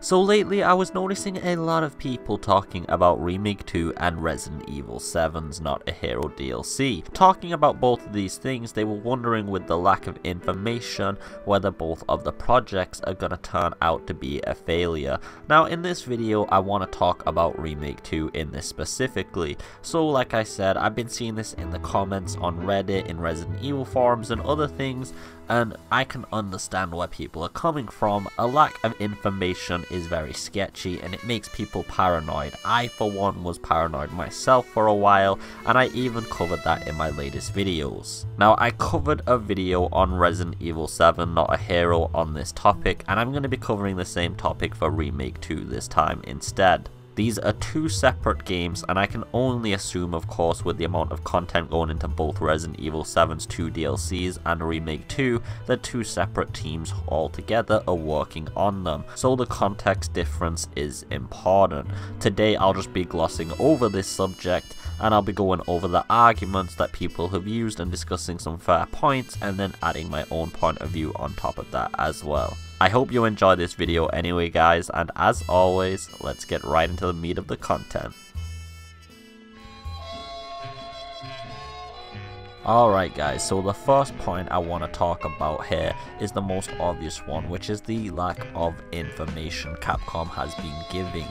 So lately I was noticing a lot of people talking about Remake 2 and Resident Evil 7's Not a Hero DLC. Talking about both of these things, they were wondering with the lack of information whether both of the projects are gonna turn out to be a failure. Now in this video I want to talk about Remake 2 in this specifically. So like I said, I've been seeing this in the comments on Reddit, in Resident Evil forums and other things, and I can understand where people are coming from. A lack of information is very sketchy and it makes people paranoid. I for one was paranoid myself for a while, and I even covered that in my latest videos. Now I covered a video on Resident Evil 7 Not a Hero on this topic, and I'm going to be covering the same topic for Remake 2 this time instead. These are two separate games, and I can only assume, of course, with the amount of content going into both Resident Evil 7's 2 DLCs and Remake 2, that two separate teams altogether are working on them, so the context difference is important. Today I'll just be glossing over this subject, and I'll be going over the arguments that people have used and discussing some fair points, and then adding my own point of view on top of that as well. I hope you enjoy this video anyway guys, and as always, let's get right into the meat of the content. Alright guys, so the first point I want to talk about here is the most obvious one, which is the lack of information Capcom has been giving.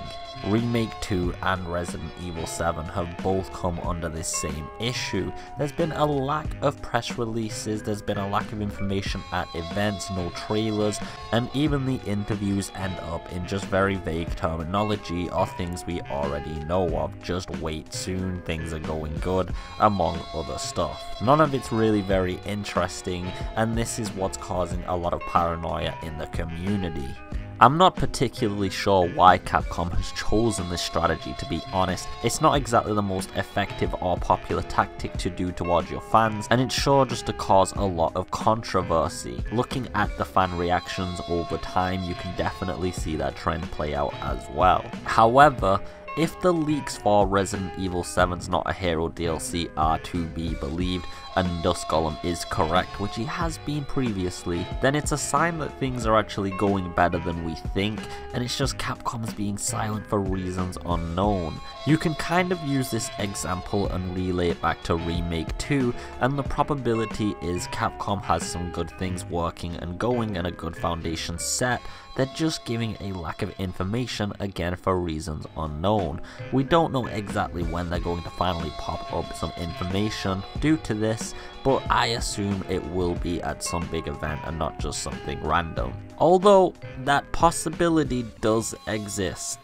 Remake 2 and Resident Evil 7 have both come under this same issue. There's been a lack of press releases, there's been a lack of information at events, no trailers, and even the interviews end up in just very vague terminology or things we already know of. Just wait soon, things are going good, among other stuff. None of it's really very interesting, and this is what's causing a lot of paranoia in the community. I'm not particularly sure why Capcom has chosen this strategy, to be honest. It's not exactly the most effective or popular tactic to do towards your fans, and it's sure just to cause a lot of controversy. Looking at the fan reactions over time, you can definitely see that trend play out as well. However, if the leaks for Resident Evil 7's Not a Hero DLC are to be believed, and Dust Golem is correct, which he has been previously, then it's a sign that things are actually going better than we think, and it's just Capcom's being silent for reasons unknown. You can kind of use this example and relay it back to Remake 2, and the probability is Capcom has some good things working and going and a good foundation set. They're just giving a lack of information, again for reasons unknown. We don't know exactly when they're going to finally pop up some information due to this, but I assume it will be at some big event and not just something random. Although that possibility does exist.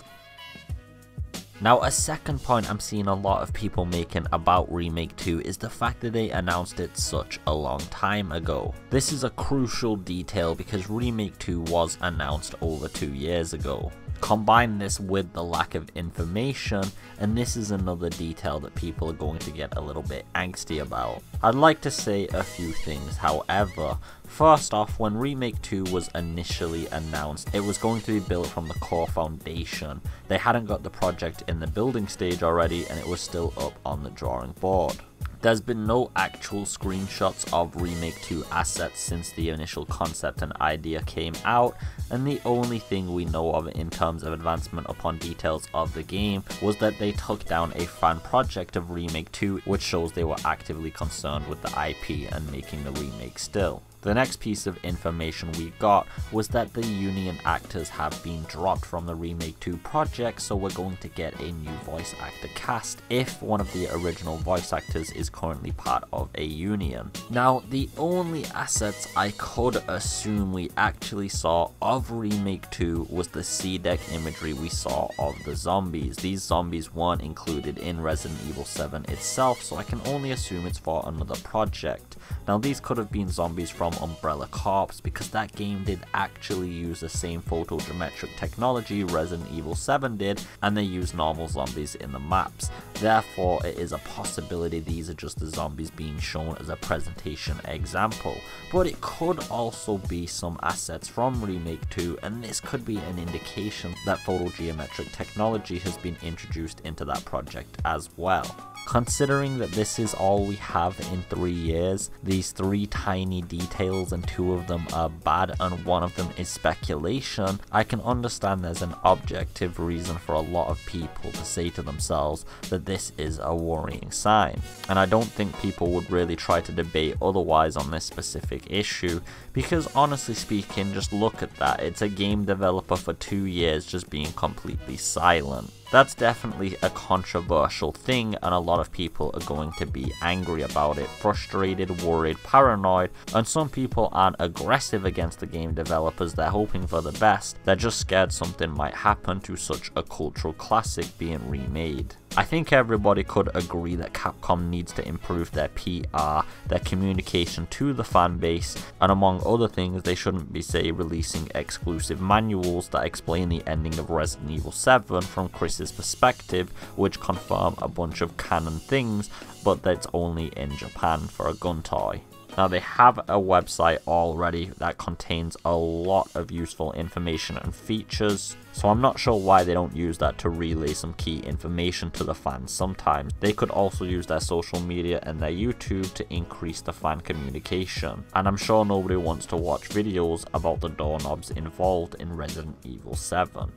Now a second point I'm seeing a lot of people making about Remake 2 is the fact that they announced it such a long time ago. This is a crucial detail because Remake 2 was announced over 2 years ago. Combine this with the lack of information, and this is another detail that people are going to get a little bit angsty about. I'd like to say a few things, however. First off, when Remake 2 was initially announced, it was going to be built from the core foundation. They hadn't got the project in the building stage already, and it was still up on the drawing board. There's been no actual screenshots of Remake 2 assets since the initial concept and idea came out, and the only thing we know of in terms of advancement upon details of the game was that they took down a fan project of Remake 2, which shows they were actively concerned with the IP and making the remake still. The next piece of information we got was that the union actors have been dropped from the Remake 2 project, so we're going to get a new voice actor cast if one of the original voice actors is currently part of a union. Now, the only assets I could assume we actually saw of Remake 2 was the C-deck imagery we saw of the zombies. These zombies weren't included in Resident Evil 7 itself, so I can only assume it's for another project. Now, these could have been zombies from Umbrella Corps, because that game did actually use the same photogeometric technology Resident Evil 7 did, and they used normal zombies in the maps. Therefore, it is a possibility these are just the zombies being shown as a presentation example, but it could also be some assets from Remake 2, and this could be an indication that photogeometric technology has been introduced into that project as well. Considering that this is all we have in 3 years, these 3 tiny details and 2 of them are bad and 1 of them is speculation, I can understand there's an objective reason for a lot of people to say to themselves that this is a worrying sign. And I don't think people would really try to debate otherwise on this specific issue, because honestly speaking, just look at that. It's a game developer for 2 years just being completely silent. That's definitely a controversial thing, and a lot of people are going to be angry about it, frustrated, worried, paranoid, and some people aren't aggressive against the game developers, they're hoping for the best, they're just scared something might happen to such a cultural classic being remade. I think everybody could agree that Capcom needs to improve their PR, their communication to the fan base, and among other things, they shouldn't be, say, releasing exclusive manuals that explain the ending of Resident Evil 7 from Chris's perspective, which confirm a bunch of canon things, but that's only in Japan for a gun toy. Now, they have a website already that contains a lot of useful information and features, so I'm not sure why they don't use that to relay some key information to the fans sometimes. They could also use their social media and their YouTube to increase the fan communication, and I'm sure nobody wants to watch videos about the doorknobs involved in Resident Evil 7.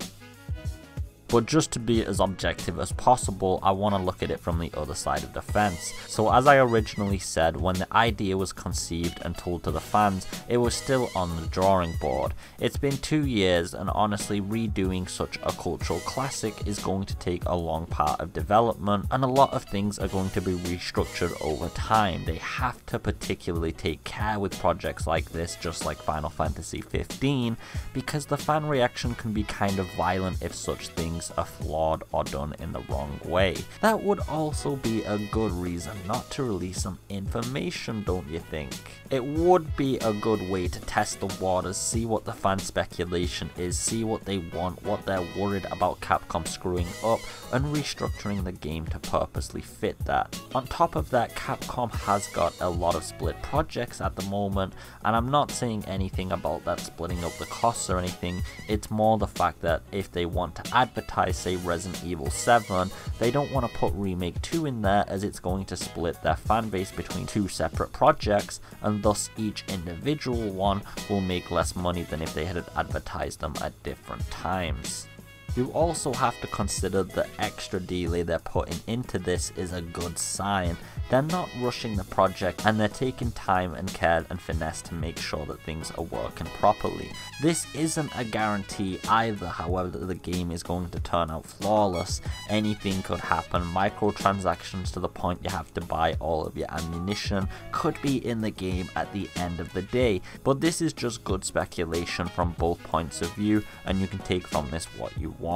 But just to be as objective as possible, I want to look at it from the other side of the fence. So as I originally said, when the idea was conceived and told to the fans, it was still on the drawing board. It's been 2 years, and honestly, redoing such a cultural classic is going to take a long part of development, and a lot of things are going to be restructured over time. They have to particularly take care with projects like this, just like Final Fantasy 15, because the fan reaction can be kind of violent if such things are flawed or done in the wrong way. That would also be a good reason not to release some information, don't you think? It would be a good way to test the waters, see what the fan speculation is, see what they want, what they're worried about Capcom screwing up, and restructuring the game to purposely fit that. On top of that, Capcom has got a lot of split projects at the moment, and I'm not saying anything about that splitting up the costs or anything. It's more the fact that if they want to advertise, say, Resident Evil 7, they don't want to put Remake 2 in there, as it's going to split their fan base between 2 separate projects, and thus each individual one will make less money than if they had advertised them at different times. You also have to consider the extra delay they're putting into this is a good sign. They're not rushing the project, and they're taking time and care and finesse to make sure that things are working properly. This isn't a guarantee either, however, that the game is going to turn out flawless. Anything could happen. Microtransactions to the point you have to buy all of your ammunition could be in the game at the end of the day, but this is just good speculation from both points of view, and you can take from this what you want.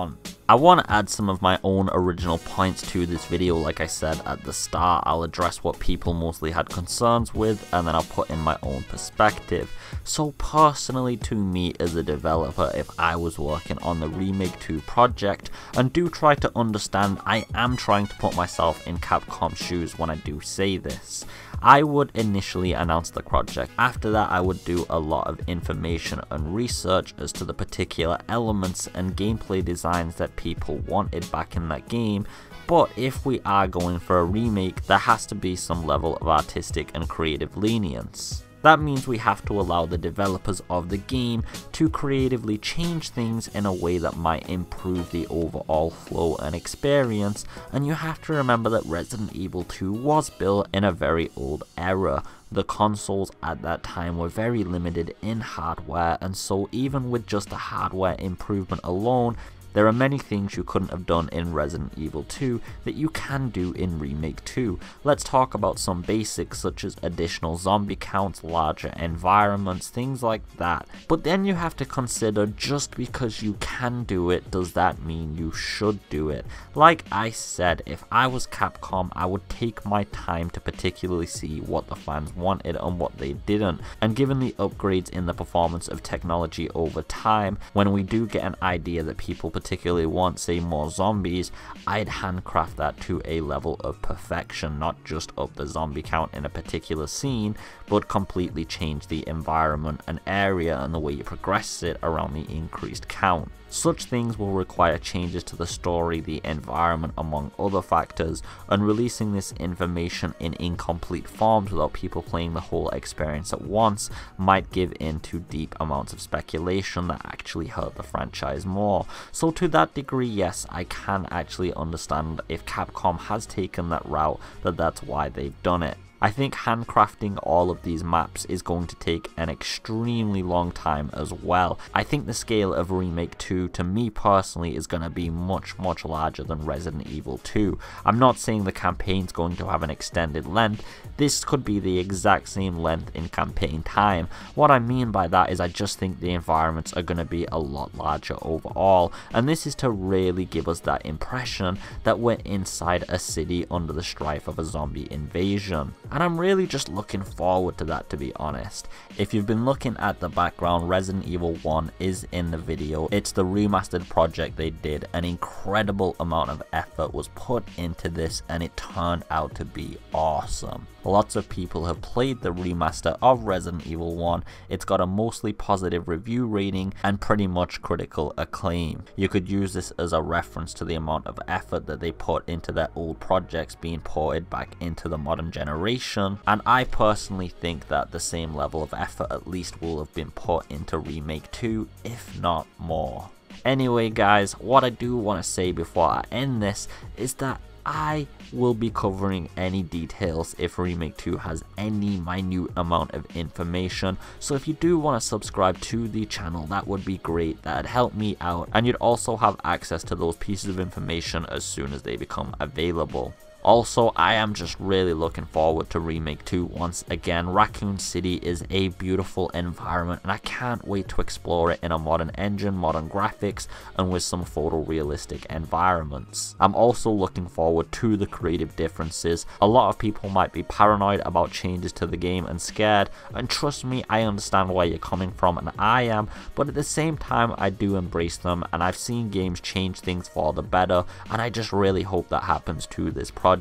I want to add some of my own original points to this video. Like I said at the start, I'll address what people mostly had concerns with, and then I'll put in my own perspective. So personally, to me as a developer, if I was working on the Remake 2 project, and do try to understand, I am trying to put myself in Capcom's shoes when I do say this, I would initially announce the project. After that, I would do a lot of information and research as to the particular elements and gameplay designs that people wanted back in that game. But if we are going for a remake, there has to be some level of artistic and creative lenience. That means we have to allow the developers of the game to creatively change things in a way that might improve the overall flow and experience, and you have to remember that Resident Evil 2 was built in a very old era. The consoles at that time were very limited in hardware, and so even with just a hardware improvement alone, there are many things you couldn't have done in Resident Evil 2 that you can do in Remake 2. Let's talk about some basics such as additional zombie counts, larger environments, things like that. But then you have to consider, just because you can do it, does that mean you should do it? Like I said, if I was Capcom, I would take my time to particularly see what the fans wanted and what they didn't. And given the upgrades in the performance of technology over time, when we do get an idea that people particularly want, say, more zombies, I'd handcraft that to a level of perfection, not just up the zombie count in a particular scene, but completely change the environment and area and the way you progress it around the increased count. Such things will require changes to the story, the environment, among other factors, and releasing this information in incomplete forms without people playing the whole experience at once might give in to deep amounts of speculation that actually hurt the franchise more. So to that degree, yes, I can actually understand if Capcom has taken that route, that's why they've done it. I think handcrafting all of these maps is going to take an extremely long time as well. I think the scale of Remake 2 to me personally is going to be much larger than Resident Evil 2. I'm not saying the campaign's going to have an extended length. This could be the exact same length in campaign time. What I mean by that is I just think the environments are going to be a lot larger overall, and this is to really give us that impression that we're inside a city under the strife of a zombie invasion. And I'm really just looking forward to that, to be honest. If you've been looking at the background, Resident Evil 1 is in the video. It's the remastered project they did. An incredible amount of effort was put into this and it turned out to be awesome. Lots of people have played the remaster of Resident Evil 1. It's got a mostly positive review rating and pretty much critical acclaim. You could use this as a reference to the amount of effort that they put into their old projects being ported back into the modern generation, and I personally think that the same level of effort at least will have been put into Remake 2, if not more. Anyway guys, what I do want to say before I end this is that I will be covering any details if Remake 2 has any minute amount of information, so if you do want to subscribe to the channel, that would be great. That'd help me out, and you'd also have access to those pieces of information as soon as they become available. Also, I am just really looking forward to Remake 2 once again. Raccoon City is a beautiful environment and I can't wait to explore it in a modern engine, modern graphics, and with some photorealistic environments. I'm also looking forward to the creative differences. A lot of people might be paranoid about changes to the game and scared, and trust me, I understand where you're coming from, and I am, but at the same time I do embrace them, and I've seen games change things for the better, and I just really hope that happens to this project.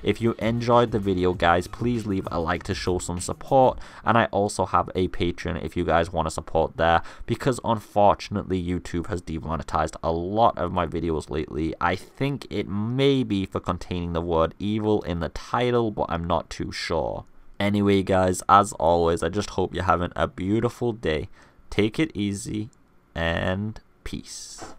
If you enjoyed the video guys, please leave a like to show some support, and I also have a Patreon if you guys want to support there, because unfortunately YouTube has demonetized a lot of my videos lately. I think it may be for containing the word evil in the title, but I'm not too sure. Anyway guys, as always, I just hope you're having a beautiful day. Take it easy and peace.